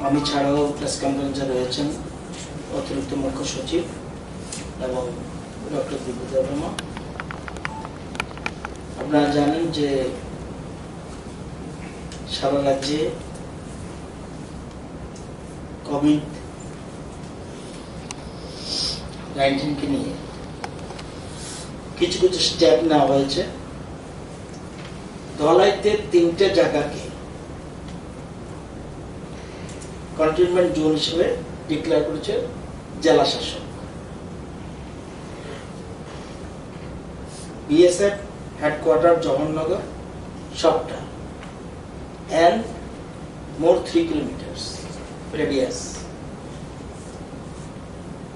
আমি ছাড়াও প্রেস কনফারেন্সে রয়েছেন অতিরিক্ত মুখ্য সচিব এবং ডক্টর দিব্যদেব বর্মা। আপনারা জানেন যে সারা রাজ্যে কোভিড-19 কে নিয়ে কিছু কিছু স্টেপ নেওয়া হয়েছে। ধলাইতে 3টে জায়গাকে কন্টেইনমেন্ট জোন হিসেবে ডিক্লেয়ার করেছে জেলা শাসক। বিএসএফ হেডকোয়ার্টার জওহরনগর সবটা and more 3 kilometers radius.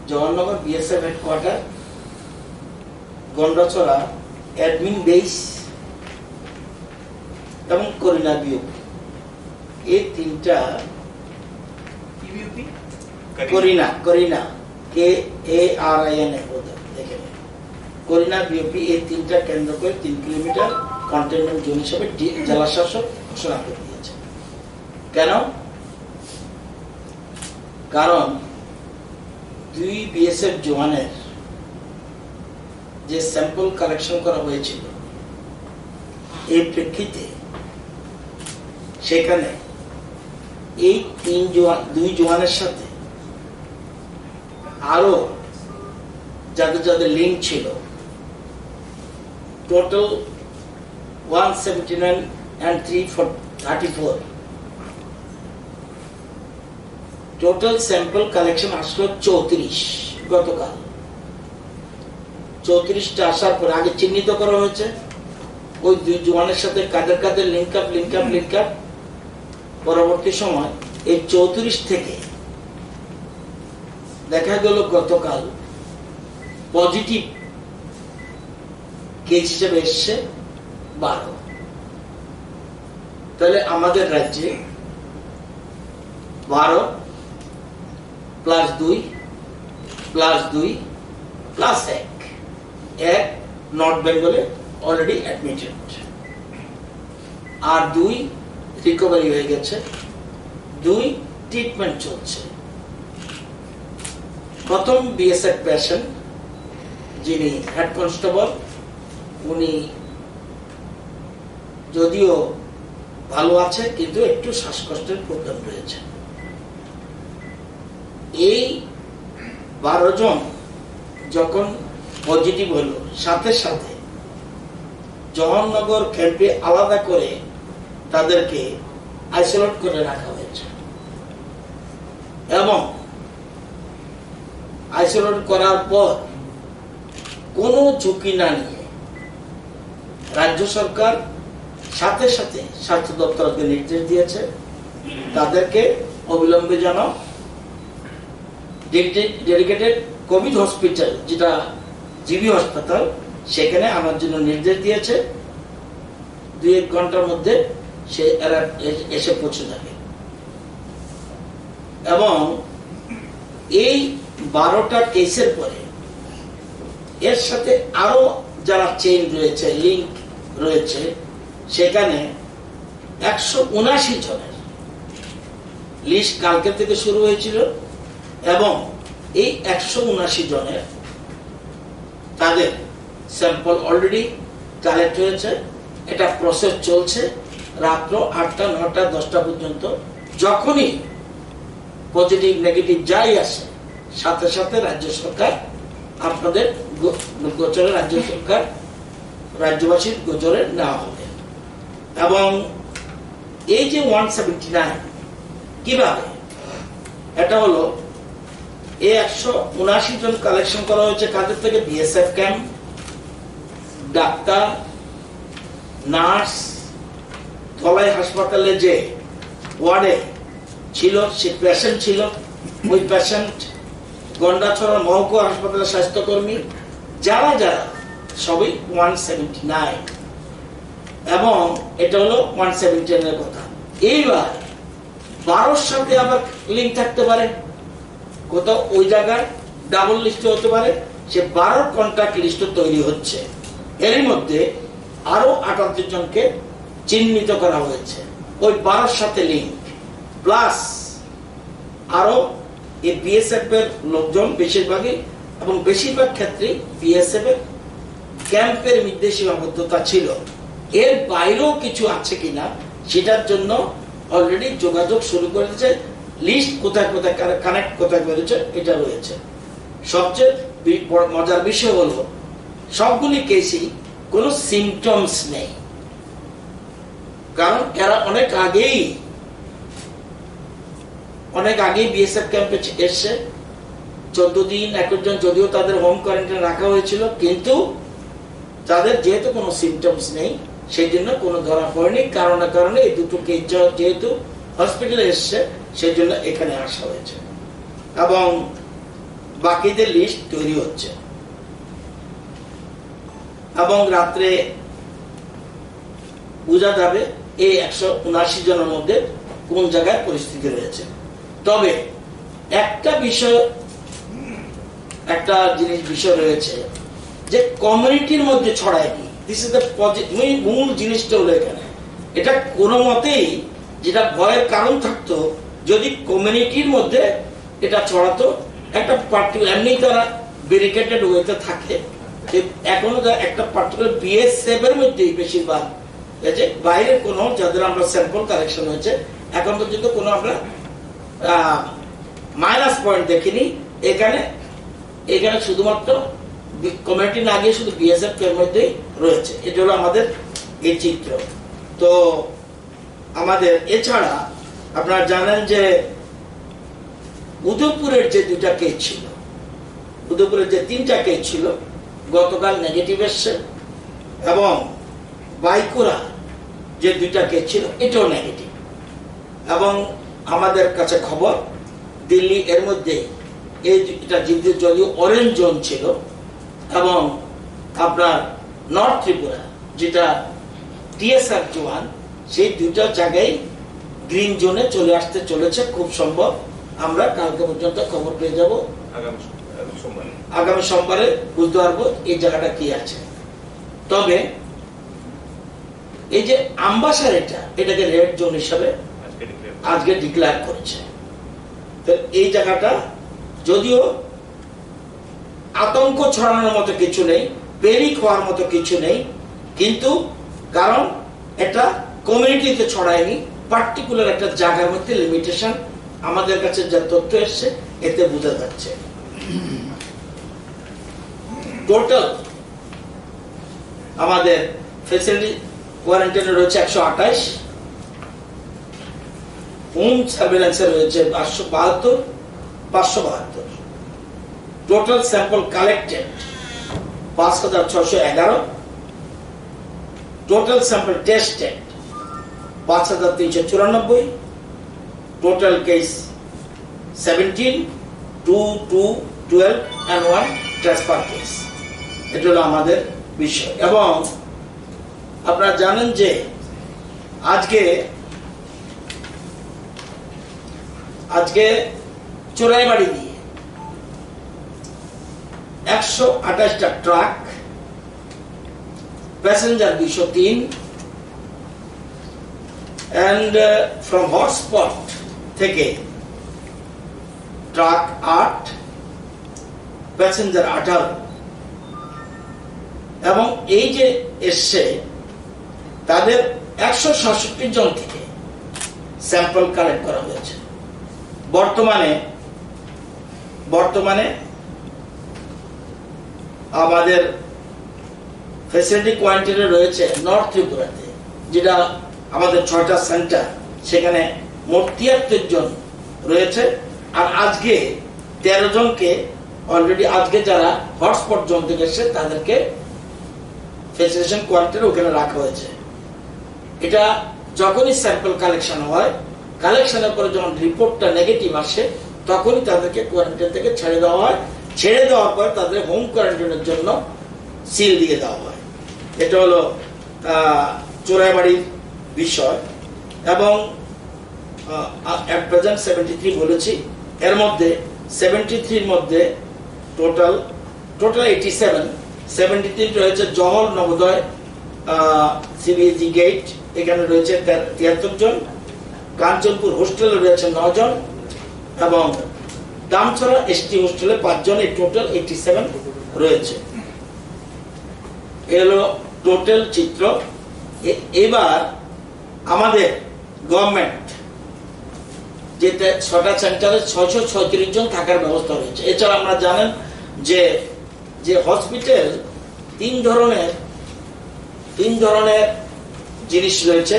Jawaharnagar BSF headquarter, Gandacherra admin base এবং করিনা বিওপি, এই 3টা করিনা KARIN দেখে করিনা বিওপি, এই 3টা কেন্দ্র করে 3 কিলোমিটার কন্টেইনমেন্ট জোন হিসেবে জেলা শাসক ঘোষণা করে দিয়েছে। কেন? কারণ 2 বিএসএফ জওয়ানের যে স্যাম্পল কালেকশন করা হয়েছিল, এই প্রেক্ষিতে সেখানে এই 2 জওয়ানের সাথে আরো যাদের যাদের লিঙ্ক ছিল, total 179 and 34 total sample collection আসলো 34 গতকাল। 34টা আসার পর আগে চিহ্নিত করা হয়েছে ওই 2 জওয়ানের সাথে কাদের কাদের লিঙ্ক আপ। পরবর্তী সময় এই 34 থেকে দেখা গেল গতকাল পজিটিভ কেস হিসেবে এসছে 12। তাহলে আমাদের রাজ্যে 12 প্লাস 2 প্লাস 2 প্লাস 1 নর্থ বেঙ্গলে অলরেডি অ্যাডমিটেড, আর 2 রিকভারি হয়ে গেছে, 2 ট্রিটমেন্ট চলছে। প্রথম বিএসএফ পেশেন্ট যিনি হেড কনস্টেবল, উনি যদিও ভালো আছে কিন্তু একটু শ্বাসকষ্টের প্রবলেম রয়েছে। এই 12 জন যখন পজিটিভ হলো, সাথে সাথে জওহরনগর ক্যাম্পে আলাদা করে তাদেরকে আইসোলেট করে রাখা হয়েছে এবং আইসোলেট করার পর কোনো ঝুঁকি না নিয়ে রাজ্য সরকার সাথে সাথে স্বাস্থ্য দপ্তরকে নির্দেশ দিয়েছে তাদেরকে অবিলম্বে যেন ডেডিকেটেড কোভিড হসপিটাল, যেটা জিবি হাসপাতাল, সেখানে আনার জন্য নির্দেশ দিয়েছে। 2-1 ঘন্টার মধ্যে সে এসে পৌঁছে যাবে। এবং এই 12টা কেসের পরে এর সাথে আরো যারা চেইন রয়েছে, লিঙ্ক রয়েছে, সেখানে 179 জনের লিস্ট কালকে থেকে শুরু হয়েছিল এবং এই 179 জনের তাদের স্যাম্পল অলরেডি কালেক্ট হয়েছে। এটা প্রসেস চলছে রাত্র 8টা 9টা 10টা পর্যন্ত। যখনই পজিটিভ নেগেটিভ যাই আসে, সাথে সাথে রাজ্য সরকার আপনাদের গোচরে, রাজ্য সরকার রাজ্যবাসীর গোচরে নেওয়া হবে। এবং এই যে 179 কিভাবে, এটা হলো এই 179 জন কালেকশন করা হয়েছে কাদের থেকে? BSF camp, doctor, nurse, Dhalai হাসপাতালে যে ওয়ার্ডে ছিল সে পেশেন্ট ছিল, ওই পেশেন্ট, গন্ডাছড়া মহকুমা হাসপাতালের স্বাস্থ্যকর্মী, যারা যারা সবই 179। এবং এটা হলো 179 এর কথা। এইবার 12 সাথে আবার লিঙ্ক থাকতে পারে, কোথাও ওই জায়গায় ডাবল লিস্ট হতে পারে, সে 12 কন্ট্যাক্ট লিস্ট তৈরি হচ্ছে। এর মধ্যে আরো 78 জনকে চিহ্নিত করা হয়েছে ওই 12 সাথে লিঙ্ক, প্লাস আরো এই বিএসএফ এর লোকজন বেশিরভাগই এবং বেশিরভাগ ক্ষেত্রে বিএসএফ এর ক্যাম্পের মধ্যে সীমাবদ্ধতা ছিল। এর বাইরেও কিছু আছে কিনা সেটার জন্য অলরেডি যোগাযোগ শুরু করেছে, লিস্ট কোথায় কোথায় কানেক্ট কোথায় করেছে এটা রয়েছে। সবচেয়ে মজার বিষয় হলো সবগুলি কেসই কোনো সিমটমস নেই, কারণ এরা অনেক আগেই বিএসএফ ক্যাম্পে এসছে। 14 দিন 21 জন যদিও তাদের হোম কোয়ারেন্টাইনে রাখা হয়েছিল, কিন্তু তাদের যেহেতু কোনো সিমটমস নেই সেই জন্য কোনো ধরা পড়েনি। কারণে এই দুটো কেস যেহেতু হসপিটালে এসছে সেই জন্য এখানে আসা হয়েছে এবং বাকিদের লিস্ট তৈরি হচ্ছে এবং রাত্রে বোঝা যাবে এই 179 জনের মধ্যে কোন জায়গায় পরিস্থিতি রয়েছে। তবে একটা বিষয় রয়েছে যে কমিউনিটির মধ্যে ছড়ায়নি। দিস ইজ দ্য মূল জিনিসটা হলো এখানে, এটা কোনো মতেই যেটা ভয়ের কারণ থাকতো যদি কমিউনিটির মধ্যে এটা ছড়াতো। একটা পার্টিকুলার এমনি তারা ব্যারিকেডেড ওয়েতে থাকে, এখনো একটা পার্টিকুলার বিএসএফ এর মধ্যেই বেশিরভাগ বাইরের কোনো যাদের আমরা স্যাম্পল কালেকশন হয়েছে এখন পর্যন্ত কোনো আমরা মাইনাস পয়েন্ট দেখিনি। এখানে শুধুমাত্র কমিউনিটি না গিয়ে শুধু বিএসএফ এর মধ্যেই রয়েছে। এটা হলো আমাদের এই চিত্র। তো আমাদের এছাড়া আপনারা জানেন যে উদয়পুরের যে 2টা কেস ছিল, উদয়পুরের যে 3টা কেস ছিল গতকাল নেগেটিভ এসছে এবং বাইকুরা যে 2টা কেস ছিল এটাও নেগেটিভ। এবং আমাদের কাছে খবর দিল্লি এর মধ্যে এটা যদিও অরেঞ্জ জোন ছিল এবং আপনার নর্থ ত্রিপুরা যেটা টিএসআর 1 সেই 2টা জায়গায় গ্রিন জোনে চলে আসতে চলেছে। খুব সম্ভব আমরা কালকে পর্যন্ত খবর পেয়ে যাব, আগামী সোমবারে বুঝতে পারবো এই জায়গাটা কি আছে। তবে এই যে আম্বাসার এটাকে রেড জোন হিসাবে আজকে ডিক্লেয়ার করেছে। তো এই জায়গাটা যদিও আতঙ্ক ছড়ানোর মতো কিছু নেই, প্যানিক হওয়ার মতো কিছু নেই, কিন্তু কারণ এটা কমিউনিটিতে ছড়ায়নি, পার্টিকুলার একটা জায়গার মধ্যে লিমিটেশন। আমাদের কাছে যা তথ্য এসছে এতে বোঝা যাচ্ছে। টোটাল আমাদের ফ্যাসিলিটি কোয়ারেন্টাইনে রয়েছে 128, হোম সার্ভেলেন্সে রয়েছে 572, total sample collected 5611, total sample tested 5394, total case 17, 2, 2, 12 and 1 transfer case. এটা হলো আমাদের বিষয়। এবং আপনারা জানেন যে আজকে চোরাইবাড়ি দিয়ে 128টা truck, passenger 203 and from hotspot থেকে ট্রাক 8, প্যাসেঞ্জার 18 এবং এই যে এসছে তাদের 167 জন থেকে স্যাম্পল কালেক্ট করা হয়েছে। বর্তমানে আমাদের ফ্যাসিলিটি কোয়ারেন্টাইনে রয়েছে নর্থ ত্রিপুরাতে, যেটা আমাদের 6টা সেন্টার, সেখানে মোট 73 জন রয়েছে। আর আজকে 13 জনকে অলরেডি আজকে যারা হটস্পট জোন থেকে এসেছে তাদেরকে ফ্যাসিলিটেশন কোয়ারেন্টাইনে ওখানে রাখা হয়েছে। এটা যখনই স্যাম্পল কালেকশন হয়, কালেকশনের পরে যখন রিপোর্টটা নেগেটিভ আসে তখনই তাদেরকে কোয়ারেন্টাইন থেকে ছেড়ে দেওয়া হয়। ছেড়ে দেওয়ার পর তাদের হোম কোয়ারেন্টাইনের জন্য সিল দিয়ে দেওয়া হয়। এটা হলো চোরাইবাড়ির বিষয়। এবং এট প্রেজেন্ট 73 বলেছি, এর মধ্যে 73 মধ্যে টোটাল 87, 73 রয়েছে জহল নবোদয় সিবিএসই গেট, এখানে রয়েছে 73 জন, কাঞ্চনপুর হোস্টেলে রয়েছে 9 জন, এবং দামছড়া এসটি হোস্টেলে 5 জন, এই টোটাল 87 রয়েছে। এলো টোটাল চিত্র। এবার আমাদের গভর্নমেন্ট যেটা 6টা সেন্টারে 636 জন থাকার ব্যবস্থা রয়েছে। এছাড়া আমরা জানেন যে হসপিটাল তিন ধরনের জিনিস রয়েছে।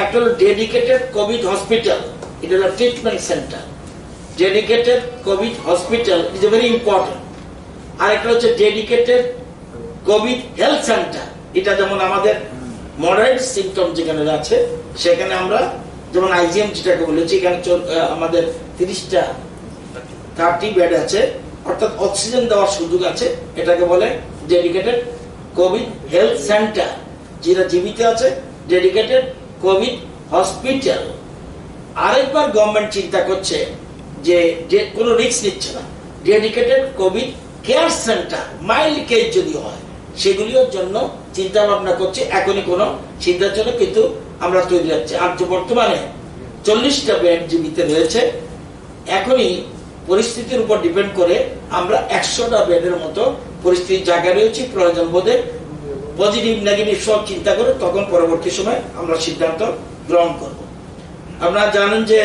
একটা হলো ডেডিকেটেড কোভিড হসপিটাল, এটা হলো treatment centre. Dedicated covid hospital is very important. আর একটা হচ্ছে ডেডিকেটেড কোভিড হেলথ সেন্টার। এটা যেমন আমাদের মডারেট সিমটম যেখানে আছে সেখানে আমরা যেমন আইজিএম যেটাকে বলেছি, এখানে আমাদের 30 বেড আছে, অর্থাৎ অক্সিজেন দেওয়ার সুযোগ আছে। এটাকে বলে ডেডিকেটেড কোভিড হেলথ সেন্টার। যেটা জীবিত আছে ডেডিকেটেড কোভিড হসপিটাল। আরেকবার গভর্নমেন্ট চিন্তা করছে যে কোনো রিস্ক নিচ্ছে না, dedicated Covid care centre, mild case যদি হয় সেগুলির জন্য চিন্তা ভাবনা করছে। এখনই কোনো সিদ্ধান্ত নেই, কিন্তু আমরা তৈরি হচ্ছে। আর বর্তমানে 40টা বেড জীবিত রয়েছে। এখনই পরিস্থিতির উপর ডিপেন্ড করে আমরা 100টা বেডের মতো পরিস্থিতির জায়গায় রয়েছে। প্রয়োজন বোধে পজিটিভ নেগেটিভ সব চিন্তা করে তখন পরবর্তী সময় আমরা সিদ্ধান্ত গ্রহণ করব। আপনারা জানেন যে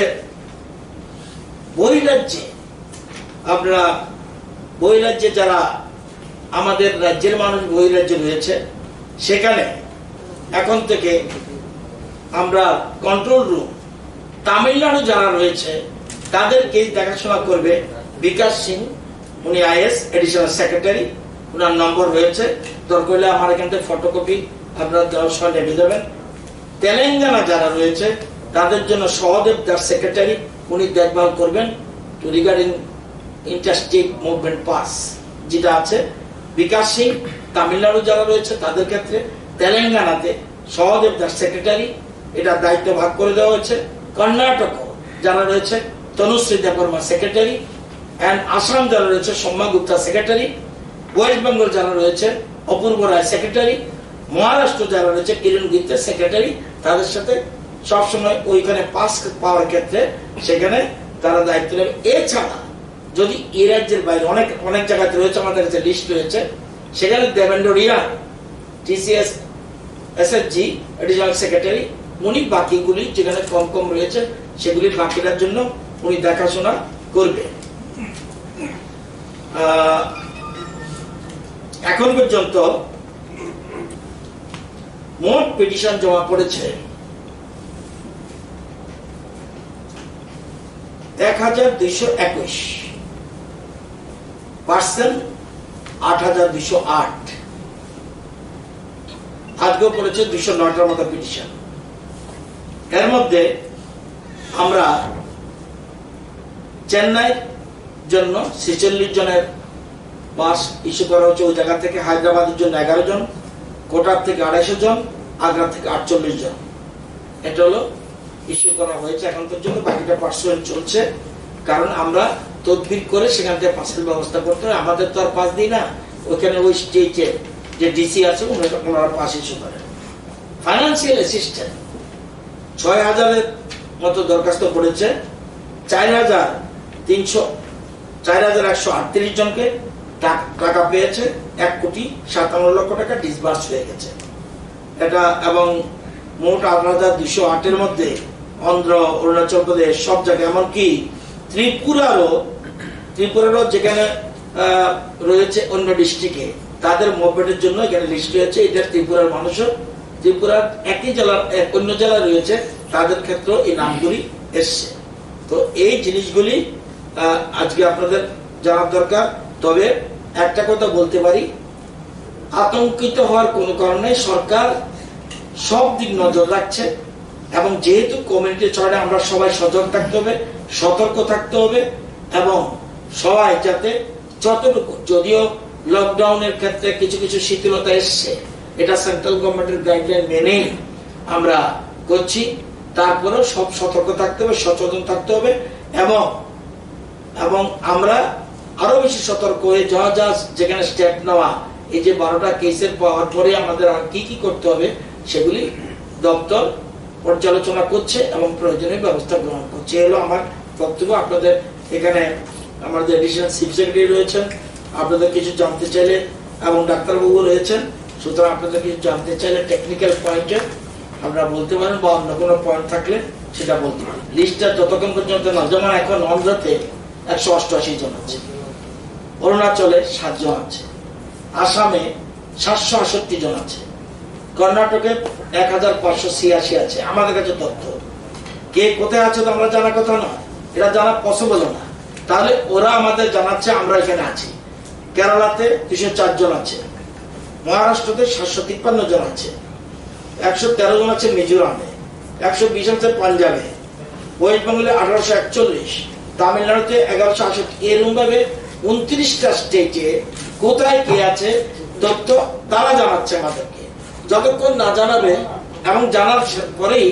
বহিরাজ্যে যারা আমাদের রাজ্যের মানুষ বহিরাজ্যে রয়েছে, সেখানে এখন থেকে আমরা কন্ট্রোল রুম, তামিলনাড়ু যারা রয়েছে তাদেরকে দেখাশোনা করবে বিকাশ সিং, উনি আইএস এডিশনাল সেক্রেটারি, ওনার নম্বর রয়েছে। দরকার হলে আমার এখান থেকে ফটোকপি আপনারা দেওয়ার সময় লিখে দেবেন। তেলেঙ্গানা যারা রয়েছে তাদের জন্য সহদেব দাস সেক্রেটারি, উনি দেখভাল করবেন to regarding interstate movement pass যেটা আছে। বিকাশ সিং তামিলনাড়ু যারা রয়েছে তাদের ক্ষেত্রে, তেলেঙ্গানাতে সহদেব দাস সেক্রেটারি, এটা দায়িত্ব ভাগ করে দেওয়া হয়েছে। কর্ণাটক যারা রয়েছে তনুশ্রী দেববর্মা সেক্রেটারি, অ্যান্ড আসাম যারা রয়েছে সৌম্যা গুপ্তা সেক্রেটারি, ওয়েস্ট বেঙ্গল যারা রয়েছে অপূর্ব রায় সেক্রেটারি, মহারাষ্ট্র যারা রয়েছে কিরণ গিত্তে সেক্রেটারি। তাদের সাথে সবসময় ওইখানে পাস পাওয়ার ক্ষেত্রে সেখানে তারা দায়িত্ব নেবে। এছাড়া যদি এই রাজ্যের বাইরে অনেক জায়গাতে রয়েছে, আমাদের কাছে লিস্ট রয়েছে, সেখানে Debendra Riya TCS SSG additional secretary, উনি বাকিগুলি যেখানে কম রয়েছে সেগুলি বাকিটার জন্য উনি দেখাশোনা করবে। এখন পর্যন্ত মোট পিটিশন জমা পড়েছে 1221, পার্সেন্ট 8208। আজকেও পড়েছে 209টার মতো পিটিশন। এর মধ্যে আমরা চেন্নাইয়ের জন্য 46 জনের পাস ইস্যু করা হচ্ছে ওই জায়গা থেকে, হায়দ্রাবাদের জন্য 11 জন, কোটার থেকে 250 জন, আগ্রা থেকে 48 জন। এটা হলো ইস্যু করা হয়েছে এখন পর্যন্ত। বাকিটা পার্সেন্ট চলছে, কারণ আমরা তদবির করে সেখান থেকে পাসের ব্যবস্থা করতে হয়। আমাদের তো আর পাস দিই না, ওইখানে ওই স্টেজে যে ডিসি আছে ওনারা পাস ইস্যু করেন। ফাইন্যান্সিয়াল অ্যাসিস্ট্যান্ট 6000-এর মতো দরখাস্ত পড়েছে। 4138 জনকে টাকা পেয়েছে, 1,57,00,000 টাকা ডিসবার্স হয়ে গেছে এটা। এবং মোট 8,208-এর মধ্যে অন্ধ্র, অরুণাচল প্রদেশ সব জায়গায়, এমনকি ত্রিপুরারও যেখানে রয়েছে অন্য ডিস্ট্রিক্টে, তাদের মুভমেন্টের জন্য এখানে লিস্ট রয়েছে। এটা ত্রিপুরার মানুষও, ত্রিপুরার একই জেলার অন্য জেলা রয়েছে, তাদের ক্ষেত্রে এই নামগুলি এসছে। তো এই জিনিসগুলি আজকে আপনাদের জানার দরকার। তবে একটা কথা বলতে পারি, আতঙ্কিত হওয়ার কোনো কারণে সরকার সব দিক নজর রাখছে। এবং যেহেতু কমিউনিটি ছড়ায়, আমরা সবাই সজাগ থাকতে হবে, সতর্ক থাকতে হবে, এবং সবাই যাতে যতটুকু, যদিও লকডাউনের ক্ষেত্রে কিছু শিথিলতা এসছে, এটা সেন্ট্রাল গভর্নমেন্টের গাইডলাইন মেনেই আমরা করছি, তারপরেও সব সতর্ক থাকতে হবে, সচেতন থাকতে হবে। এবং আমরা আরো বেশি সতর্ক হয়ে যা যেখানে স্টেপ নেওয়া, এই যে 12টা কেসের পাওয়ার পরে আমাদের আর কি করতে হবে সেগুলি দপ্তর পর্যালোচনা করছে এবং প্রয়োজনীয় ব্যবস্থা গ্রহণ করছে। এগুলো আমার বক্তব্য। আপনাদের এখানে আমাদের এডিশনাল চিফ সেক্রেটারি রয়েছেন, আপনাদের কিছু জানতে চাইলে, এবং ডাক্তারবাবু রয়েছেন। সুতরাং আপনাদের কিছু জানতে চাইলে টেকনিক্যাল পয়েন্টে আমরা বলতে পারেন, বা অন্য কোনো পয়েন্ট থাকলে সেটা বলতে পারেন। লিস্টটা যতক্ষণ পর্যন্ত না, যেমন এখন অন্ধ্রতে 188 জন আছে, অরুণাচলে 7 জন আছে, আসামে 768 জন আছে, কর্ণাটকে 1586 আছে। আমাদের কাছে তথ্য, কে কোথায় আছে তো আমরা জানা কথা নয়, এটা জানা পসিবল না। তাহলে ওরা আমাদের জানাচ্ছে আমরা এখানে আছি। কেরালাতে 204 জন আছে, মহারাষ্ট্রতে 753 জন আছে, 113 জন আছে মিজোরামে, 120 আছে পাঞ্জাবে, ওয়েস্ট বেঙ্গলে 1841, তামিলনাড়ুতে 1168। এরকম ভাবে 29টা স্টেটে কোথায় কে আছে তথ্য তারা জানাচ্ছে আমাদেরকে। যতক্ষণ না জানাবে এবং জানার পরেই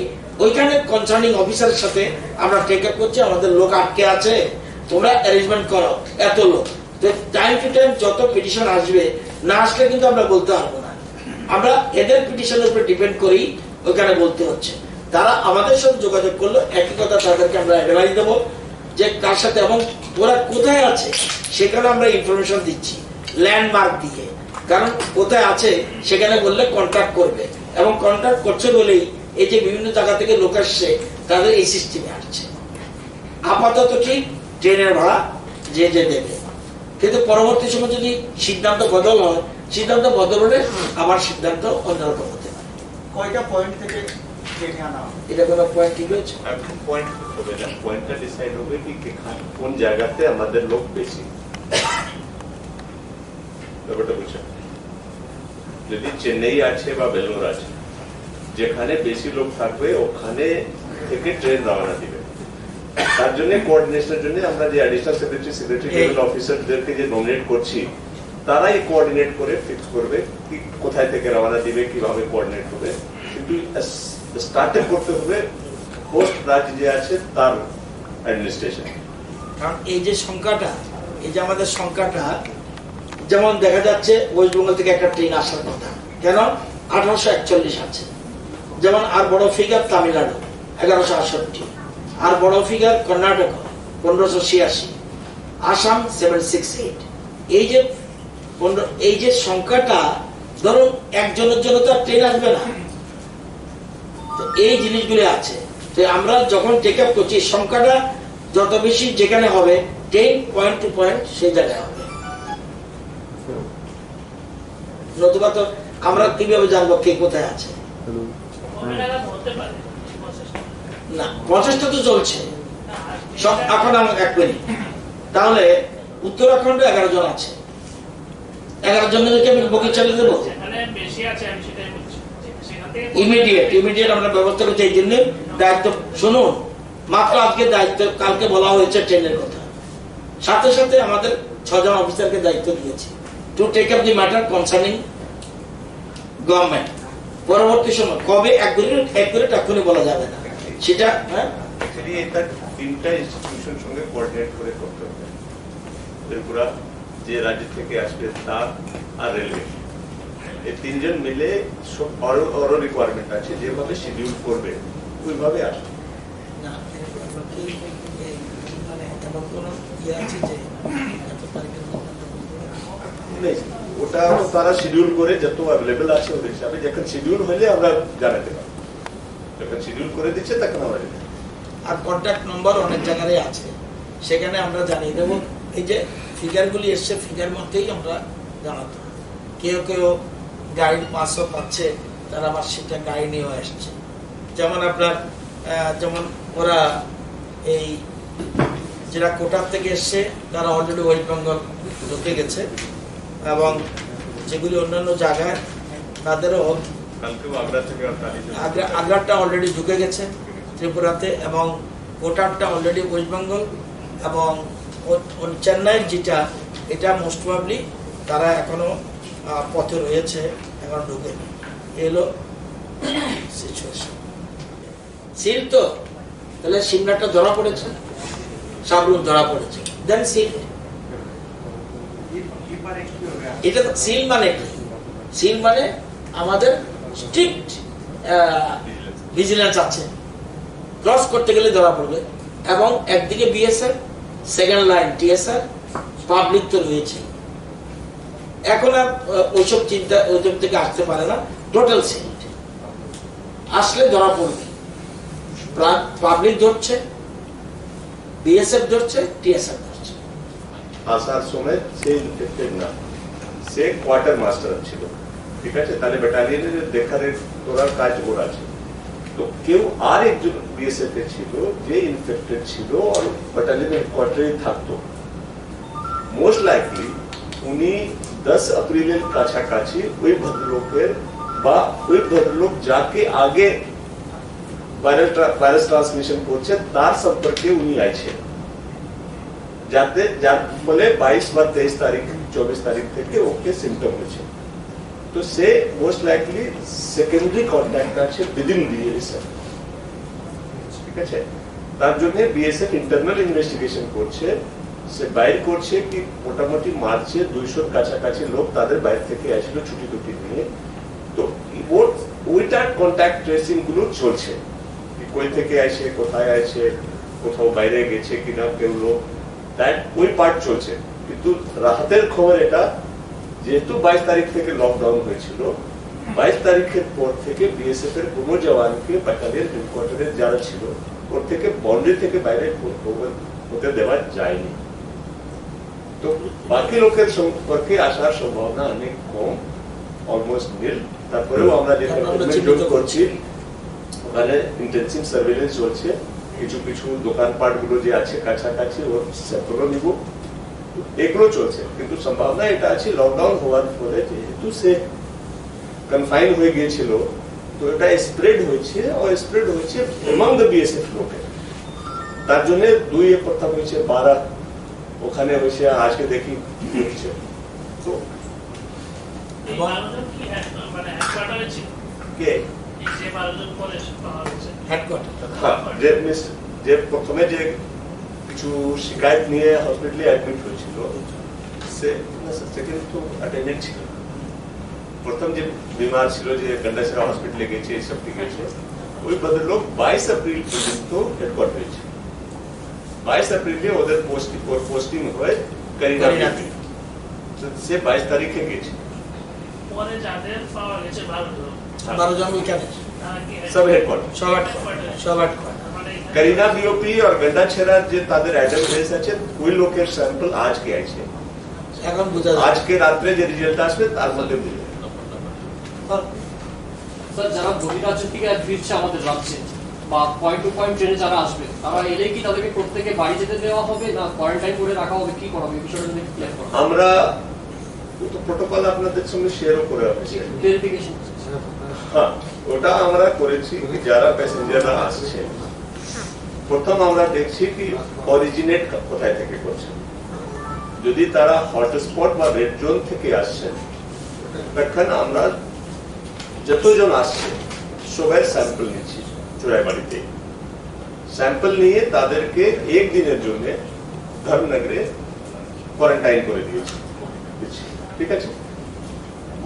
ওইখানে কনসার্নিং অফিসারের সাথে আমরা টেক আপ করছি, আমাদের লোক আটকে আছে, তোমরা অ্যারেঞ্জমেন্ট করো এত লোক। টাইম টু টাইম যত পিটিশন আসবে, না আসলে কিন্তু আমরা বলতে পারবো না। আমরা এদের পিটিশনের উপর ডিপেন্ড করি, ওইখানে বলতে হচ্ছে। তারা আমাদের সাথে যোগাযোগ করলো, একই কথা তাদেরকে আমরা অ্যাডভাইস দেবো যে কার সাথে এবং ওরা কোথায় আছে সেখানে আমরা ইনফরমেশন দিচ্ছি ল্যান্ডমার্ক দিয়ে। কারণ কোথায় আছে সেখানে বললে কন্ট্যাক্ট করবে, এবং কন্ট্যাক্ট করছে বলেই এই যে বিভিন্ন জায়গা থেকে লোক আসছে তাদের এই সিস্টেমে আসছে। আপাতত ঠিক ট্রেনের ভাড়া যে যে দেবে, কিন্তু পরবর্তী সময় যদি সিদ্ধান্ত বদল হয়, সিদ্ধান্ত বদল হলে আবার সিদ্ধান্ত অন্যরকম হতে পারে। কয়টা পয়েন্ট থেকে ট্রেনে আনা হবে? এটা কোনো পয়েন্ট ঠিক হয়েছে? এখন পয়েন্ট হবে না, পয়েন্টটা ডিসাইড হবে কি কোন জায়গাতে আমাদের লোক বেশি। ব্যাপারটা বুঝছেন? যদি চেন্নাই আছে বা বেলুর আছে, যেখানে বেশি লোক থাকবে ওখানে থেকে ট্রেন রওনা দিবে। তার জন্য কোঅর্ডিনেশনের জন্য আমরা যে অ্যাডিশনাল সেক্রেটারি লেভেল অফিসারদেরকে যে নমিনেট করছি, তারাই কোঅর্ডিনেট করে ফিক্স করবে কি কোথায় থেকে রওনা দিবে, কিভাবে কোঅর্ডিনেট হবে। কিন্তু স্টার্টে করতে হবে পোস্ট রাজ্য যে আছে তার অ্যাডমিনিস্ট্রেশন। কারণ এই যে সংখ্যাটা, এই যে আমাদের সংখ্যাটা, যেমন দেখা যাচ্ছে ওয়েস্ট বেঙ্গল থেকে একটা ট্রেন আসার কথা, কেন 1841 আছে। যেমন আর বড় ফিগার তামিলনাড়ু 1168, আর বড় ফিগার কর্ণাটক 1586, আসাম 768। এই যে সংখ্যাটা, ধরুন একজনের জন্য তো ট্রেন আসবে না, এই জিনিসগুলো আছে। তো আমরা যখন টেক আপ করছি, সংখ্যাটা যত বেশি যেখানে হবে, ট্রেন পয়েন্ট টু পয়েন্ট সেই জায়গায় হবে। নতুবা তো আমরা কিভাবে জানবো কে কোথায় আছে? না, প্রচেষ্টা তো চলছে সব। এখন এক মিনিট, তাহলে উত্তরাখণ্ডে 11 জন আছে, 11 জনকে আমি বুকিং চালিয়ে দেবো ইমিডিয়েট আমরা ব্যবস্থা করছি। এই জন্য দায়িত্ব শুনুন, মাত্র আজকে দায়িত্ব, কালকে বলা হয়েছে ট্রেনের কথা, সাথে সাথে আমাদের 6 জন অফিসারকে দায়িত্ব দিয়েছি to take up the matter concerning government. পরবর্তী সময় কবে এক করে এক্ষুনি বলা যাবে না সেটা। এটা 3টা ইনস্টিটিউশন সঙ্গে কোঅর্ডিনেট করে করতে হবে। ত্রিপুরা যে রাজ্য থেকে আসবে তার, আর রেলওয়ে, এই 3 জন মিলে সব আরো রিকোয়ারমেন্ট আছে, যেভাবে শিডিউল করবে ওইভাবে আসবে। ওটা তারা শিডিউল করে যত অ্যাভেলেবল আছে ওদের হিসাবে, যখন শিডিউল হলে আমরা জানাতে পারবো। যখন শিডিউল করে দিচ্ছে তখন আমরা জানাতে পারবো। আর কন্ট্যাক্ট নম্বর অনেক জায়গায় আছে, সেখানে আমরা জানিয়ে দেবো। এই যে ফিগারগুলি এসছে, ফিগার মধ্যেই আমরা জানাতে। কেউ কেউ গাইড 500 পাচ্ছে, তারা আবার সেটা গাড়ি নিয়েও আসছে। যেমন আপনার যেমন ওরা এই যারা কোটার থেকে এসছে তারা অলরেডি ওয়েস্ট বেঙ্গল ঢুকে গেছে, এবং যেগুলি অন্যান্য জায়গায় তাদেরও আগ্রাটা অলরেডি ঢুকে গেছে ত্রিপুরাতে, এবং কোটারটা অলরেডি ওয়েস্ট বেঙ্গল, এবং চেন্নাইয়ের যেটা, এটা মোস্ট প্রবাবলি তারা এখনো পথে রয়েছে, এখন ঢুকে এলো সিচুয়েশন। সিল তো তাহলে সিমলাটা ধরা পড়েছে, সাবরুম ধরা পড়েছে, দেন সিল। এটা সিল মানে কি? সিল মানে আমাদের স্ট্রিক্ট ভিজিলেন্স আছে, ক্রস করতে গেলে ধরা পড়বে, এবং একদিকে BSF second line TSR, public তো রয়েছে। এখন আর ওইসব চিন্তা ওইসব থেকে আসতে পারে না, টোটাল সিট আসলে ধরা পড়বে। পাবলিক ধরছে, বিএসএফ ধরছে, টিএসআর ধরছে। আসার সময় সে ইনফেক্টেড না, সে কোয়ার্টার মাস্টার ছিল, ঠিক আছে, তাহলে ব্যাটালিয়নের দেখারেখ করার কাজ ওর আছে। তো কেউ আর একজন বিএসএফ এ ছিল যে ইনফেক্টেড ছিল আর ব্যাটালিয়নের হেডকোয়ার্টারে থাকতো, মোস্ট লাইকলি উনি 10 এপ্রিলের কাছাকাছি ওই ভদ্রলোকের বা ওই ভদ্রলোক যাকে আগে ভাইরাস ট্রান্সমিশন করছে তার সম্পর্কে উনি আছে, যাতে যার ফলে 22 বা 23 তারিখ 24 তারিখ থেকে ওকে সিমটম হয়েছে। তো সে মোস্ট লাইকলি সেকেন্ডারি কন্ট্যাক্ট আছে উইদিন বিএসএফ, ঠিক আছে। তার জন্য বিএসএফ ইন্টারনাল ইনভেস্টিগেশন করছে, সে বাইর করছে কি মোটামুটি মার্চে 200 কাছাকাছি লোক তাদের বাইরে থেকে আসলো ছুটি টুটি নিয়ে। তো ওইটার কন্ট্যাক্ট ট্রেসিং গুলো চলছে, কই থেকে আসে, কোথায় আসে, কোথাও বাইরে গেছে কিনা কেউ লোক, ওই পার্ট চলছে। কিন্তু রাতের খবর এটা, যেহেতু 22 তারিখ থেকে লকডাউন হয়েছিল, 22 তারিখের পর থেকে বিএসএফ এর কোন জওয়ানকে ব্যাটালিয়ন হেডকোয়ার্টারে যারা ছিল ওর থেকে বাউন্ডারি থেকে বাইরে হতে দেওয়া যায়নি। তো বাকি লোকের সম্পর্কে আসার সম্ভাবনা অনেক কম, অলমোস্ট নীল। তারপরেও আমরা যেটা যোগ করছি ওখানে ইন্টেনসিভ সার্ভেলেন্স চলছে, কিছু কিছু দোকানপাট গুলো যে আছে কাছাকাছি ওর স্যাম্পলও নিব, এগুলো চলছে। কিন্তু সম্ভাবনা এটা আছে লকডাউন হওয়ার ফলে যেহেতু সে কনফাইন হয়ে গিয়েছিল, তো এটা স্প্রেড হয়েছে और স্প্রেড হয়েছে among the BSF লোকে। তার জন্য 2 প্রথম হয়েছে 12, ওখানে হয়েছে আজকে দেখি কি হচ্ছে। তো এই 12 জন কি মানে হেডকোয়ার্টারে ছিল কে এই যে 12 জন পরে পাওয়া গেছে হেডকোয়ার্টার, যে প্রথমে যে কিছু শিকায়ত নিয়ে হসপিটালে অ্যাডমিট হয়েছিল সে সেকেন্ড তো অ্যাটেন্ডেন্ট ছিল। প্রথম যে বিমার ছিল যে গন্ডাছড়া হসপিটালে গেছে এইসব ঠিক আছে, ওই ভদ্রলোক 22 এপ্রিল পর্যন্ত হেডকোয়ার্টারে ছিল। 22 এপ্রিলে ওদের পোস্টিং হয় করিনা, সে 22 তারিখে গেছে। পরে যাদের পাওয়া গেছে 12 জন ওইখানে সব হেডকোয়ার্টার, সব करीना बीओपी और गंडा छेरा যে তাদের অ্যাড্রেস আছে ওই লোকের স্যাম্পল আজকে আছে, এখন বোঝা যায় আজকে রাতে যে রেজাল্ট আসবে তার মধ্যে বুঝবে। স্যার যারা বহিরাজ্য থেকে ফিরছে আমাদের রাজ্যে বা পয়েন্ট টু পয়েন্ট ট্রেনে যারা আসবে তারা এলেই কি তাদেরকে প্রত্যেকে বাড়ি যেতে দেওয়া হবে না কোয়ারেন্টাইন করে রাখা হবে, কি করা হবে এই বিষয়টা যদি ক্লিয়ার করা। আমরা তো প্রোটোকল আপনাদের সঙ্গে শেয়ারও করে আছে, ভেরিফিকেশন হ্যাঁ ওটা আমরা করেছি। যারা প্যাসেঞ্জাররা আসছে প্রথম আমরা দেখছি কি অরিজিনেট কোথায় থেকে করছে, যদি তারা হটস্পট বা রেড জোন থেকে আসছেন তখন আমরা যতজন আসছে সবাই স্যাম্পল নিচ্ছি চুরাইবাড়িতে। স্যাম্পল নিয়ে তাদেরকে একদিনের জন্য ধর্মনগরে কোয়ারেন্টাইন করে দিয়েছি, ঠিক আছে।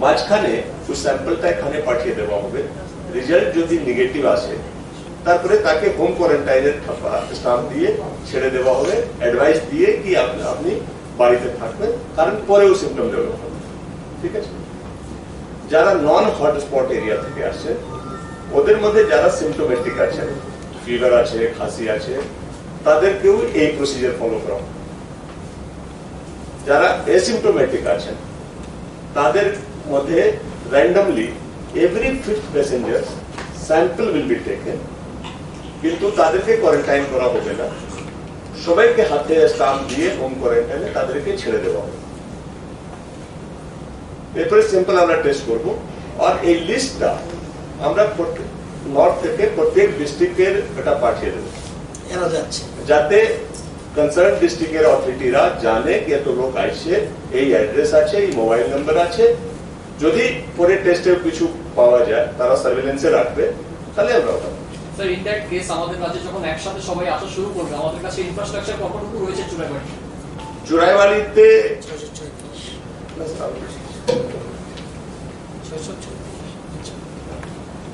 মাঝখানে ওই স্যাম্পলটা এখানে পাঠিয়ে দেওয়া হবে, রেজাল্ট যদি নেগেটিভ আসে তারপরে তাকে হোম কোয়ারেন্টাইনের স্টাম্প দিয়ে ছেড়ে দেওয়া হবে, অ্যাডভাইস দিয়ে কি আপনি বাড়িতে থাকবেন, কারণ পরেও সিমটম ডেভেলপ হবে, ঠিক আছে। যারা নন হটস্পট এরিয়া থেকে আসছে ওদের মধ্যে যারা সিমটোমেটিক আছে, ফিভার আছে, খাসি আছে, তাদেরকেও এই প্রসিজার ফলো করা হবে। যারা এসিমটোমেটিক আছেন তাদের মধ্যে randomly every 5th passenger sample will be taken, কিন্তু তাদেরকে কোয়ারেন্টাইন করা হবে না, সবাইকে হাতে স্টাম্প দিয়ে হোম কোয়ারেন্টাইনে তাদেরকে ছেড়ে দেওয়া হবে। এরপরে সিম্পল আমরা টেস্ট করব, আর এই লিস্টটা আমরা নর্থ থেকে প্রত্যেক ডিস্ট্রিক্টের এটা পাঠিয়ে দেবো যাতে কনসার্ন ডিস্ট্রিক্টের অথরিটিরা জানে কি এত লোক আসছে, এই অ্যাড্রেস আছে, এই মোবাইল নাম্বার আছে। যদি পরে টেস্টে কিছু পাওয়া যায় তারা সার্ভেলেন্সে রাখবে, তাহলে আমরা ওটা। স্যার ইন দ্যাট কেস আমাদের কাছে যখন একসাথে সবাই আসা শুরু করবে আমাদের কাছে ইনফ্রাস্ট্রাকচার কতটুকু রয়েছে চুরাইবাড়ি? চুরাইবাড়িতে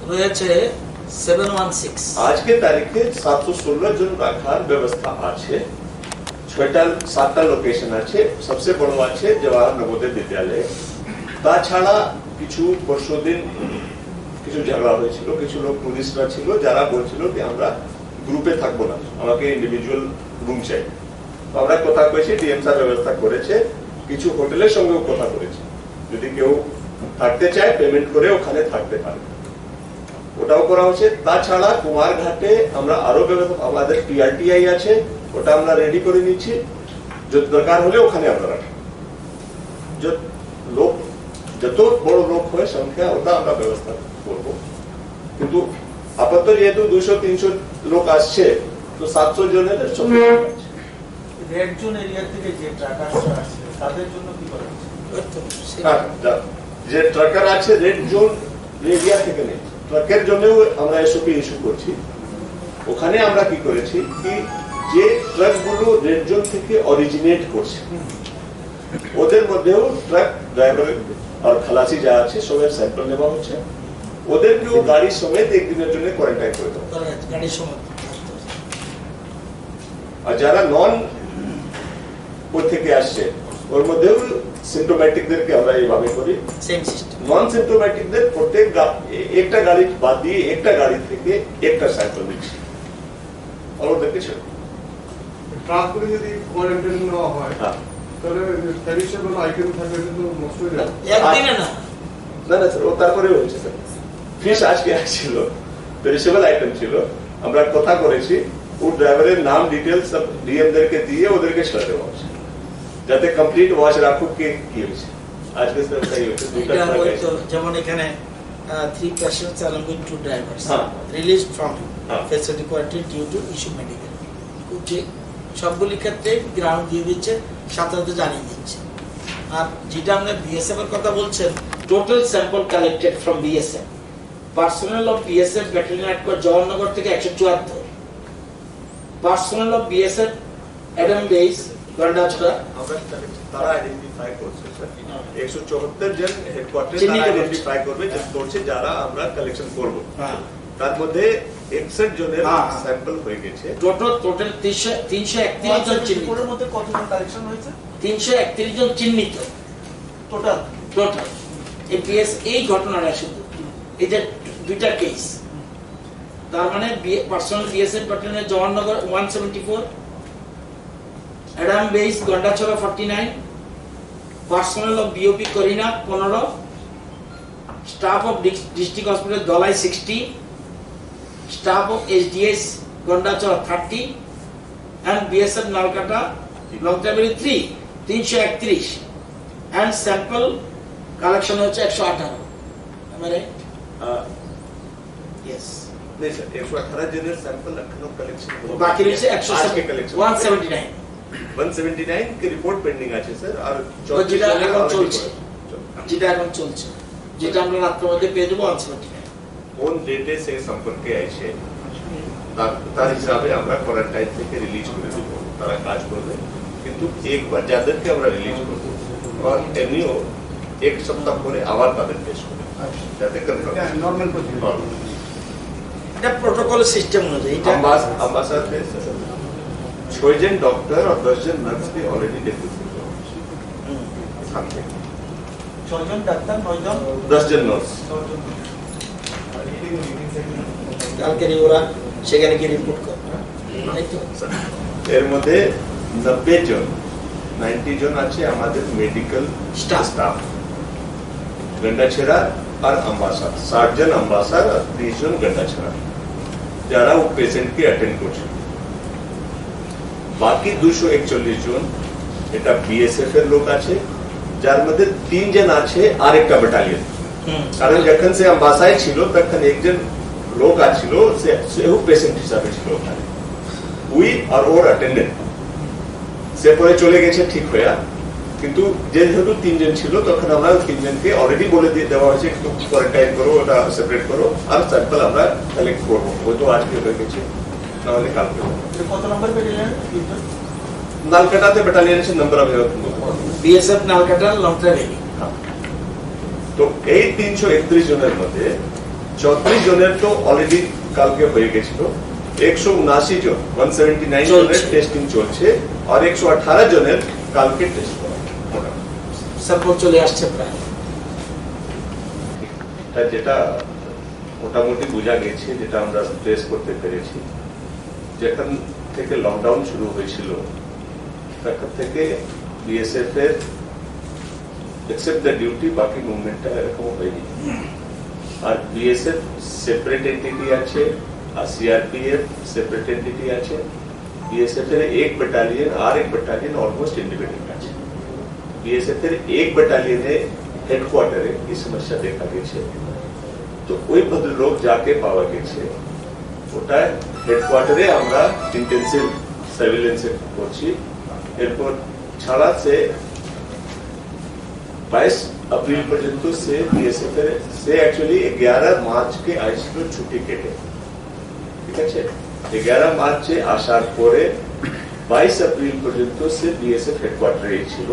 রয়েছে 716, আজকে তারিখে 716 জন রাখার ব্যবস্থা আছে। সাতটা লোকেশন আছে, সবচেয়ে বড় আছে জওয়াহর নবোদয় বিদ্যালয়। তাছাড়া কিছু পরশুদিন কিছু ঝগড়া হয়েছিল, কিছু লোক পুলিশরা ছিল যারা বলছিল যে আমরা গ্রুপে থাকবো না, আমাকে ইন্ডিভিজুয়াল রুম চাই। আমরা কথা কয়েছি, ডিএম স্যার ব্যবস্থা করেছে, কিছু হোটেলের সঙ্গেও কথা করেছে, যদি কেউ থাকতে চায় পেমেন্ট করে ওখানে থাকতে পারে, ওটাও করা হচ্ছে। তাছাড়া কুমারঘাটে আমরা আরো ব্যবস্থা, আমাদের পিআরটিআই আছে, ওটা আমরা রেডি করে নিচ্ছি, যদি দরকার হলে ওখানে আমরা রাখি। লোক যত বড় লোক হয় সংখ্যা ওটা আমরা ব্যবস্থা করবো, কিন্তু আপাতত যেহেতু 200-300 লোক আসছে, তো 700 জনের রেড জোন এরিয়া থেকে যে ট্রাকাররা আসছে তাদের জন্য কি করা হচ্ছে? যে ট্রাকার আছে রেড জোন এরিয়া থেকে নেই, ট্রাকের জন্যও আমরা এসওপি ইস্যু করছি। ওখানে আমরা কি করেছি কি, যে ট্রাকগুলো রেড জোন থেকে অরিজিনেট করছে ওদের মধ্যেও ট্রাক ড্রাইভার আর খালাসি যা আছে সবাই স্যাম্পল নেওয়া হচ্ছে, ওদেরকেও গাড়ি সমেত একদিনের জন্য কোয়ারেন্টাইন করে দেবো। আর যারা নন ওই থেকে আসছে ওর মধ্যেও সিম্পটোম্যাটিকদেরকে আমরা এইভাবে করি, নন সিম্পটোম্যাটিকদের প্রত্যেক একটা গাড়ি বাদ দিয়ে একটা গাড়ি থেকে একটা স্যাম্পল দিচ্ছি, আর ওদেরকে ছেড়ে ট্রাকগুলো যদি কোয়ারেন্টাইন নেওয়া হয় তাহলে পেরিশেবল আইটেম থাকলে কিন্তু নষ্ট হয়ে যাবে। একদিনে না, না না স্যার, ও তারপরে হয়েছে স্যার। ফিশ আজকে আসছিল, পেরিশেবল আইটেম ছিল, আমরা কথা করেছি, ও ড্রাইভারের নাম ডিটেলস সব ডিএম দেরকে দিয়ে ওদেরকে ছেড়ে দেওয়া হচ্ছে, যাতে কমপ্লিট ওয়াচ রাখুক কে কি হয়েছে। আজকে স্যার তাই হয়েছে, দুইটা এটা ট্রাক হয়তো আছে। যেমন এখানে 3 patients along with 2 drivers হ্যাঁ। released from হ্যাঁ। facility quarantine due to issue medical. যে সবগুলি ক্ষেত্রে গ্রাউন্ড দিয়ে দিচ্ছে, সাথে সাথে জানিয়ে দিচ্ছে। আর যেটা আমরা বিএসএফ এর কথা বলছেন, total sample collected from BSF, personal of BSF battalion headquarter Jawaharnagar থেকে 174, personal of BSF admin base Gandacherra আমরা তারা আইডেন্টিফাই করছে স্যার, 174 জন হেডকোয়ার্টার চিহ্নিত তারা করছে। আইডেন্টিফাই করবে, যে করছে যারা আমরা কালেকশন করব। হ্যাঁ, তার মধ্যে 61 জনের হ্যাঁ। স্যাম্পল হয়ে গেছে। টোটাল 331 জন চিহ্নিত, ওর মধ্যে কতজন কালেকশন হয়েছে 331 জন চিহ্নিত টোটাল? টোটাল। এপিএস এই ঘটনাটা শুধু এই যে দুইটা কেস, তার মানে পার্সোনাল বিএসএফ ব্যাটালিয়নের Jawaharnagar 174, admin base Gandacherra 49, personal of BOP করিনা 15, staff of district hospital Dhalai 60, staff of SDS Gandacherra 30, and BSF Nalkata লংটাবেরি 331, and sample collection হচ্ছে 118, মানে yes, नहीं सर, 118 জনের স্যাম্পল এখনো কালেকশন হলো, বাকি রয়েছে আজকে কালেকশন 179, 179 के रिपोर्ट पेंडिंग আছে স্যার। আর ও যেটা 34 এখন already চলছে, করে। যেটা এখন চলছে, যেটা আমরা রাত্রের মধ্যে পেয়ে দেবো 179। কোন ডেটে সে সম্পর্কে আছে তার হিসাবে আমরা কোয়ারেন্টাইন থেকে রিলিজ করে দেব, তারা কাজ করবে, কিন্তু একবার যাদেরকে আমরা রিলিজ করবো আর এমনিও এক সপ্তাহ পরে আবার তাদের টেস্ট করবে, যাতে নর্মাল প্রসিডিউর। এটা প্রোটোকল সিস্টেম অনুযায়ী এটা अम्बासर में 6 जन डॉक्टर और 10 जन नर्स भी ऑलरेडी डेप्यूट 6 জন ডাক্তার, 9 জন 10 जन नर्स। কালকে ওরা সেখানে গিয়ে রিপোর্ট করবে, তাই তো? এর মধ্যে 90 জন 90 জন আছে আমাদের মেডিকেল Staff. স্টাফ গন্ডাছড়া আর अम्बासर 60 জন अम्बासर আর 30 জন গন্ডাছড়া যারা ও পেশেন্টকে অ্যাটেন্ড করছে। বাকি 241 জন এটা বিএসএফ এর লোক আছে, যার মধ্যে 3 জন আছে আরেকটা ব্যাটালিয়ন। কারণ যখন সে अम्बासाয় ছিল তখন একজন লোক আছিল, সেও পেশেন্ট হিসাবে ছিল ওখানে, উই আর ওর অ্যাটেন্ডেন্ট, সে পরে চলে গেছে ঠিক হয়ে, কিন্তু যেহেতু 3 জন ছিল তখন আমরা 3 জনকে অলরেডি বলে দিয়ে দেওয়া হয়েছে একটু কোয়ারেন্টাইন করো, ওটা সেপারেট করো, আর স্যাম্পল আমরা কালেক্ট করবো। ওই তো আজকে হয়ে গেছে, নাহলে কালকে। কত নম্বর ব্যাটালিয়ন? নালকাটাতে ব্যাটালিয়ন আছে নাম্বার অফ বিএসএফ নালকাটা লংটাবেরি। তো এই 331 জনের মধ্যে 34 জনের তো অলরেডি কালকে হয়ে গেছিল, 179 জন 179 জনের টেস্টিং চলছে আর 118 জনের কালকে টেস্ট করা সাপোর্ট চলে আসছে প্রায়। যেটা মোটামুটি বোঝা গেছে, যেটা আমরা ট্রেস করতে পেরেছি, যেখান থেকে লকডাউন শুরু হয়েছিল তখন থেকে বিএসএফ এর এক্সেপ্ট দ্য ডিউটি বাকি মুভমেন্টটা এরকম হয়নি। আর বিএসএফ সেপারেট এন্টিটি আছে আর সিআরপিএফ সেপারেট এন্টিটি আছে। বিএসএফ এর এক ব্যাটালিয়ন আর এক ব্যাটালিয়ন অলমোস্ট इंडिपेंडेंट আছে। বিএসএফ এর এক ব্যাটালিয়নে হেডকোয়ার্টারে এই সমস্যা দেখা গেছে, তো ওই ভদ্রলোক যাকে পাওয়া গেছে ওটা হেডকোয়ার্টারে আমরা ইন্টেন্সিভ সার্ভিলেন্স করছি। এরপর ছাড়া সে 22 अप्रैल পর্যন্ত সে বিএসএফ এর সে অ্যাকচুয়ালি 11 মার্চকে আইছিল ছুটি কেটে, ঠিক আছে। 11 মার্চে আসার পরে 22 এপ্রিল পর্যন্ত সে বিএসএফ হেডকোয়ার্টারে ছিল।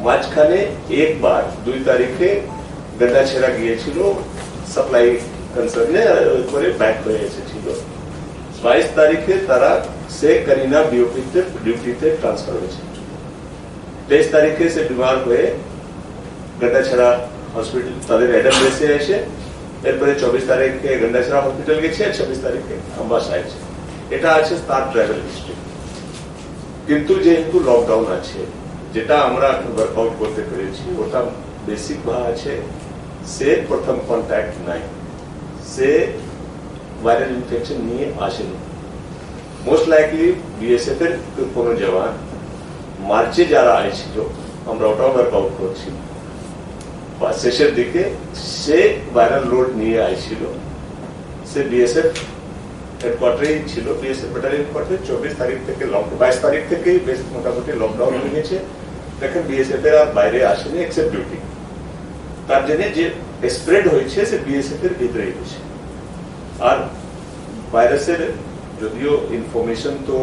মাঝখানে একবার 2 তারিখে গন্ডাছেড়া গিয়েছিল সাপ্লাই কনসার্নে, করে ব্যাক হয়ে এসেছিল। 22 তারিখে তারা সে করিনা ডিউটিতে ট্রান্সফার হয়েছে। 23 তারিখে সে বিমার হয়ে গন্ডাছেড়া হসপিটাল তাদের অ্যাডাম বেসে এসে এরপরে 24 তারিখে গন্ডাছেড়া হসপিটাল গেছে আর 26 তারিখে আম্বাসা আছে। এটা আছে তার ট্রাভেল হিস্ট্রি। কিন্তু যেহেতু লকডাউন আছে, যেটা আমরা ওয়ার্কআউট করতে পেরেছি ওটা বেসিক আছে সে প্রথম কন্ট্যাক্ট নাই, সে ভাইরাল ইনফেকশন নিয়ে আসেনি। মোস্ট লাইকলি বিএসএফ এর কোনো জওয়ান মার্চে যারা আইছিল আমরা ওটাও ওয়ার্কআউট করছি, শেষের দিকে সে ভাইরাল লোড নিয়ে আইছিল। সে বিএসএফ হেডকোয়ার্টারেই ছিল, বিএসএফ ব্যাটালিয়ন হেডকোয়ার্টারে 24 তারিখ থেকে 22 তারিখ থেকে বেশ মোটামুটি লকডাউন হয়ে গেছে। দেখেন বিএসএফ এর আর বাইরে আসেনি এক্সেপ্ট ডিউটি। তার জন্য যে স্প্রেড হয়েছে সে বিএসএফ এর ভিতরেই হয়েছে। আর ভাইরাসের যদিও ইনফরমেশন তো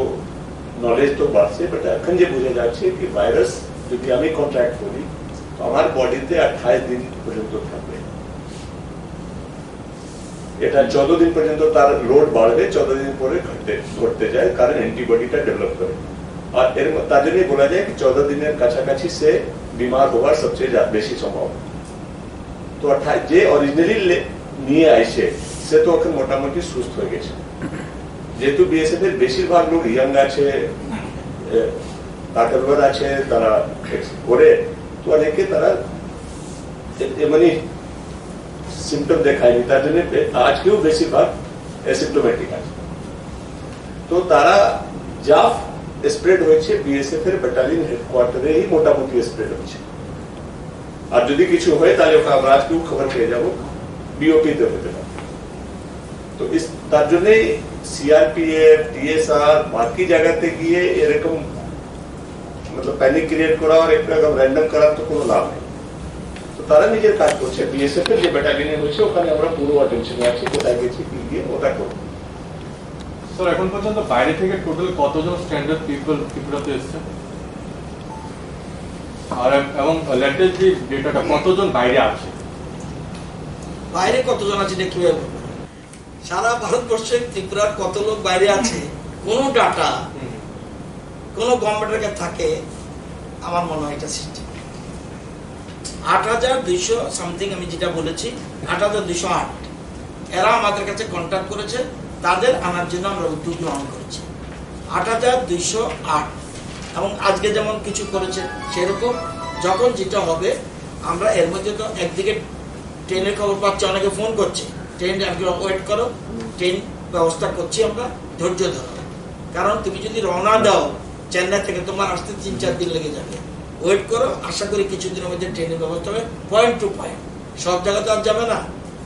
নলেজ তো বাড়ছে, বাট এখন যে বোঝা যাচ্ছে কি ভাইরাস যদি আমি কন্ট্রাক্ট করি তো আমার বডিতে 28 দিন পর্যন্ত থাকবে। এটা 14 দিন পর্যন্ত তার লোড বাড়বে, 14 দিন পরে ঘটতে যায়, কারণ অ্যান্টিবডিটা ডেভেলপ করে। আর এর তার জন্যই বলা যায় কি 14 দিনের কাছাকাছি সে বিমার হওয়ার সবচেয়ে বেশি সম্ভাবনা। তো যে অরিজিনালি নিয়ে আইছে সে তো এখন মোটামুটি সুস্থ হয়ে গেছে। যেহেতু বিএসএফ এর বেশিরভাগ লোক ইয়াং আছে, তাকতবর আছে, তারা করে তো অনেকে তারা এমনি সিমটম দেখায়নি, তার জন্য আজকেও বেশিরভাগ অ্যাসিম্পটোমেটিক আছে। তো তারা যা স্প্রেড হয়েছে বিএসএফ এর ব্যাটালিয়ন হেডকোয়ার্টারেই মোটামুটি স্প্রেড হচ্ছে। আর যদি কিছু হয় তাহলে ওকে আমরা আজকেও খবর পেয়ে যাবো, বিওপিতে হতে পারে। তো তার জন্যই সিআরপিএফ, টিএসআর বাকি জায়গাতে গিয়ে এরকম मतलब पैनिक क्रिएट করা আর একরকম র্যান্ডম করার তো কোনো লাভ নেই। তো তারা নিজের কাজ করছে। বিএসএফ এর যে ব্যাটালিয়নে হয়েছে ওখানে আমরা পুরো অ্যাটেনশনে আছি, কোথায় গেছি কি গিয়ে ওটা করব। স্যার এখন পর্যন্ত বাইরে থেকে টোটাল কতজন স্ট্যান্ডার্ড পিপল ত্রিপুরাতে এসেছে? আর এবং লেটেস্ট যে ডেটাটা কতজন বাইরে আছে? বাইরে কতজন আছে এটা কিভাবে বলবো? সারা ভারতবর্ষে ত্রিপুরার কত লোক বাইরে আছে কোনো ডাটা কোনো গভর্নমেন্টের কাছে থাকে আমার মনে হয় এটা সিস্টেম ৮২০০ সামথিং আমি যেটা বলেছি ৮২০৮ এরা আমাদের কাছে কন্ট্যাক্ট করেছে, তাদের আনার জন্য আমরা উদ্যোগ গ্রহণ করেছি ৮২০৮। এবং আজকে যেমন কিছু করেছে সেরকম যখন যেটা হবে আমরা এর মধ্যে তো একদিকে ট্রেনের খবর পাচ্ছি, অনেকে ফোন করছে ট্রেন ওয়েট করো, ট্রেন ব্যবস্থা করছি আমরা, ধৈর্য ধরো। কারণ তুমি যদি রওনা দাও চেন্নাই থেকে তোমার আসতে ৩-৪ দিন লেগে যাবে, ওয়েট করো, আশা করি কিছুদিনের মধ্যে ট্রেনের ব্যবস্থা হবে পয়েন্ট টু পয়েন্ট। সব জায়গাতে আর যাবে না,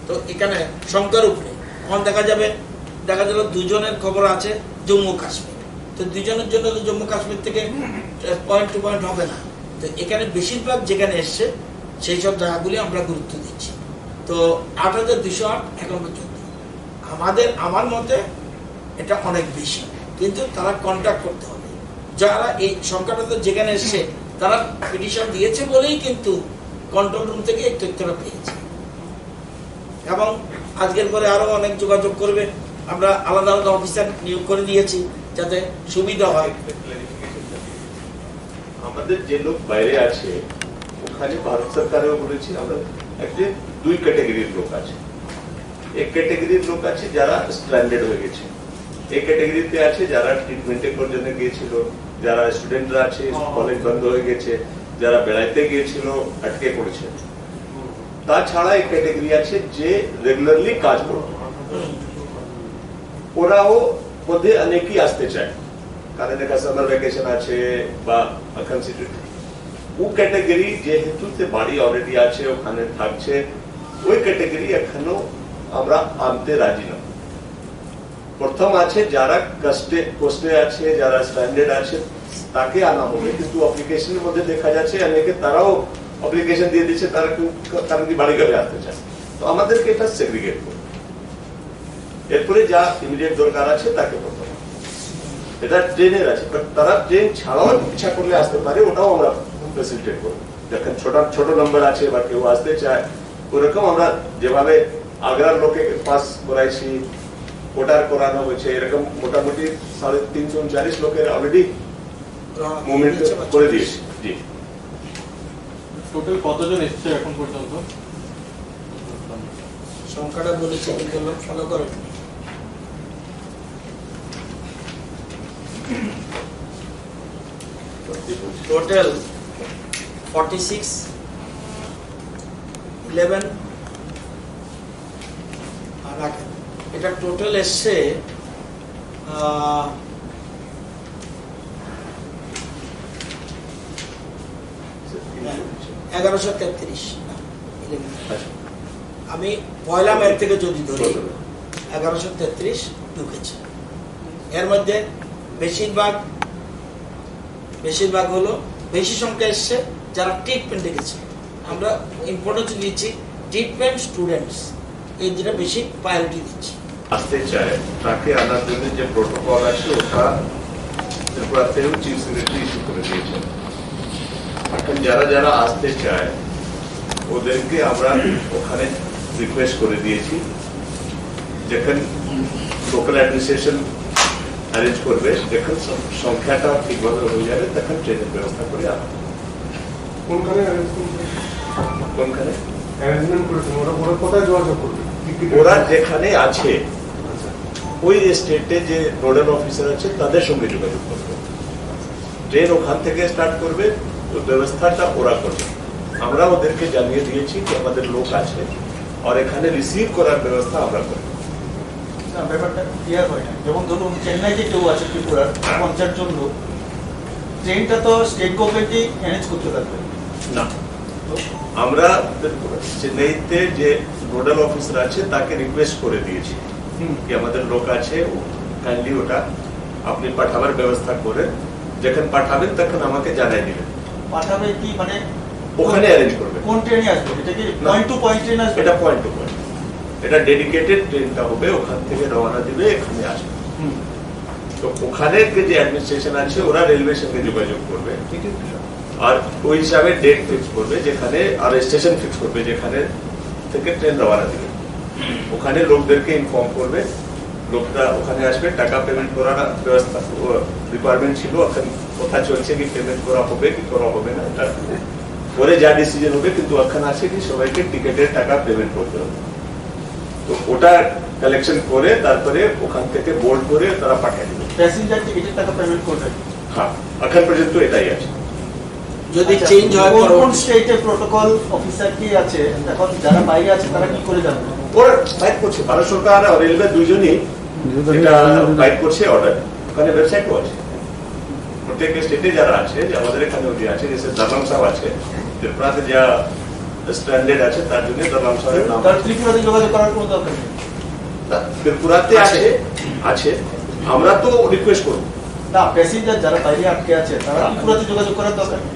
তো এখানে সংখ্যার উপরে এখন দেখা যাবে, দেখা গেল 2 জনের খবর আছে জম্মু কাশ্মীর, তো 2 জনের জন্য তো জম্মু কাশ্মীর থেকে পয়েন্ট টু পয়েন্ট হবে না। তো এখানে বেশিরভাগ যেখানে এসছে সেই সব জায়গাগুলি আমরা গুরুত্ব দিচ্ছি। তো ৮২০৮ এখন পর্যন্ত আমার মতে এটা অনেক বেশি, কিন্তু তারা কন্ট্যাক্ট করতে হবে। যারা এই সংখ্যাটা তো যেখানে এসছে তারা পিটিশন দিয়েছে বলেই কিন্তু কন্ট্রোল রুম থেকে এই তথ্যটা পেয়েছে। এবং আজকের পরে আরো অনেক যোগাযোগ করবে, আমরা আলাদা আলাদা অফিসার নিয়োগ করে দিয়েছি যাতে সুবিধা হয়। আমাদের যে লোক বাইরে আছে ওখানে ভারত সরকারেও বলেছি আমরা একটা 2 ক্যাটাগরির লোক আছে। এক ক্যাটাগরির লোক আছে যারা স্ট্যান্ডার্ড হয়ে গেছে, এই ক্যাটাগরিতে আছে যারা ট্রিটমেন্টের জন্য গিয়েছিল, যারা স্টুডেন্টরা আছে কলেজ বন্ধ হয়ে গেছে, যারা বেড়াইতে গিয়েছিল আটকে পড়েছে। তাছাড়া এক ক্যাটাগরি আছে যে রেগুলারলি কাজ করবে, ওরাও মধ্যে অনেকেই আসতে চায়, কারণ একটা সামার ভ্যাকেশন আছে বা এখন ও ক্যাটাগরি যেহেতু বাড়ি অলরেডি আছে ওখানে থাকছে, ওই ক্যাটাগরি এখনো আমরা আনতে রাজি না। প্রথম আছে যারা কষ্টে আছে, যারা স্ট্যান্ডার্ড আছে তাকে আনা হবে, কিন্তু অ্যাপ্লিকেশনের মধ্যে দেখা যাচ্ছে অনেকে তারাও অ্যাপ্লিকেশন দিয়ে দিচ্ছে, তারা কারণ কি বাড়ি ঘরে আসতে চায়। তো আমাদেরকে এটা সেগ্রিগেট করবে, এরপরে যা ইমিডিয়েট দরকার আছে তাকে করতে হবে। এটা ট্রেনের আছে, বাট তারা ট্রেন ছাড়াও ইচ্ছা করলে আসতে পারে, ওটাও আমরা ফেসিলিটেট করবো। যখন ছোট নম্বর আছে বা কেউ আসতে চায়, ওরকম আমরা যেভাবে আগ্রার লোকে পাস করাইছি, ওটার করানো হয়েছে, এরকম মোটামুটি 350-40 লোকের অলরেডি মুভমেন্ট করে দিয়েছি। জি, টোটাল কতজন এসছে এখন পর্যন্ত? সংখ্যাটা বলেছে কিন্তু লোক ফলো করে। টোটাল 46, 11 আর এটা টোটাল এসছে 1133। আমি পয়লা মে থেকে যদি ধরি 1133 ঢুকেছে। এর মধ্যে বেশিরভাগ হলো বেশি সংখ্যা এসছে যারা ট্রিটমেন্টে গেছে। আমরা ইম্পর্টেন্স দিচ্ছি ট্রিটমেন্ট স্টুডেন্টস, এই যেটা বেশি প্রায়োরিটি দিচ্ছি। আসতে চায় তাকে আনার জন্য যে প্রোটোকল আছে ওটা ত্রিপুরাতেও চিফ সেক্রেটারি ইস্যু করে দিয়েছেন। এখন যারা আসতে চায় ওদেরকে আমরা ওখানে রিকোয়েস্ট করে দিয়েছি, যখন লোকাল অ্যাডমিনিস্ট্রেশন অ্যারেঞ্জ করবে, যখন সংখ্যাটা ঠিকভাবে হয়ে যাবে তখন ট্রেনের ব্যবস্থা করে আনা। কোনখানে অ্যারেঞ্জমেন্ট করেছেন? ওরা কোথায় যোগাযোগ করবে? ওরা যেখানে আছে ওই স্টেটে যে নোডাল অফিসার আছে তাদের সঙ্গে যোগাযোগ করবে। ট্রেন ওখান থেকে স্টার্ট করবে, তো ব্যবস্থাটা ওরা করবে। আমরা ওদেরকে জানিয়ে দিয়েছি যে আমাদের লোক আছে আর এখানে রিসিভ করার ব্যবস্থা আমরা করব। ব্যাপারটা ক্লিয়ার হয় না। যেমন ধরুন চেন্নাইতে কেউ আছে ত্রিপুরার 50 জন লোক, ট্রেনটা তো স্টেট গভর্নমেন্টই ম্যানেজ করতে থাকবে না, আমরা চেন্নাইতে যে নোডাল অফিসার আছে তাকে রিকোয়েস্ট করে দিয়েছি কি আমাদের লোক আছে, কাইন্ডলি ওটা আপনি পাঠাবার ব্যবস্থা করে, যখন পাঠাবেন তখন আমাকে জানাই দিবেন। পাঠাবে কি মানে ওখানে অ্যারেঞ্জ করবে। কোন ট্রেনে আসবে? এটা কি পয়েন্ট টু পয়েন্ট ট্রেন আসবে? এটা পয়েন্ট টু পয়েন্ট, এটা ডেডিকেটেড ট্রেনটা হবে, ওখান থেকে রওনা দিবে, এখানে আসবে। তো ওখানে যে অ্যাডমিনিস্ট্রেশন আছে ওরা রেলওয়ের সঙ্গে যোগাযোগ করবে আর ওই হিসাবে ডেট ফিক্স করবে, যেখানে আর স্টেশন ফিক্স করবে যেখানে থেকে ট্রেন রওনা দিবে। ওখানে লোকদেরকে ইনফর্ম করবে, লোকটা ওখানে আসবে, টাকা পেমেন্ট করার ব্যবস্থা রিকোয়ারমেন্ট ছিল, এখন কথা চলছে কি পেমেন্ট করা হবে কি করা হবে না, এটা পরে যা ডিসিশন হবে, কিন্তু এখন আছে কি সবাইকে টিকেটের টাকা পেমেন্ট করতে হবে। তো ওটা কালেকশন করে তারপরে ওখান থেকে বোর্ড করে তারা পাঠিয়ে দেবে। প্যাসেঞ্জার টিকেটের টাকা পেমেন্ট করবে? হ্যাঁ, এখন পর্যন্ত এটাই আছে। যদি চেঞ্জ হয় কোন স্টেটে প্রোটোকল অফিসার কি আছে, এখন যারা বাইরে আছে তারা কি করে জানবে? ওরা ফাইট করছে, ভারত সরকার আর রেলওয়ে দুজনই এটা ফাইট করছে অর্ডার, ওখানে ওয়েবসাইটও আছে। প্রত্যেক স্টেটে যারা আছে, আমাদের এখানেও যে আছে, যেসব দালাম সাহেব আছে, ত্রিপুরাতে যা স্ট্যান্ডার্ড আছে তার জন্য দালাম সাহেবের নাম। তার ত্রিপুরাতে যোগাযোগ করার কোনো দরকার নেই? ত্রিপুরাতে আছে, আমরা তো রিকোয়েস্ট করবো। না, প্যাসেঞ্জার যারা বাইরে আটকে আছে তারা ত্রিপুরাতে যোগাযোগ করার দরকার নেই?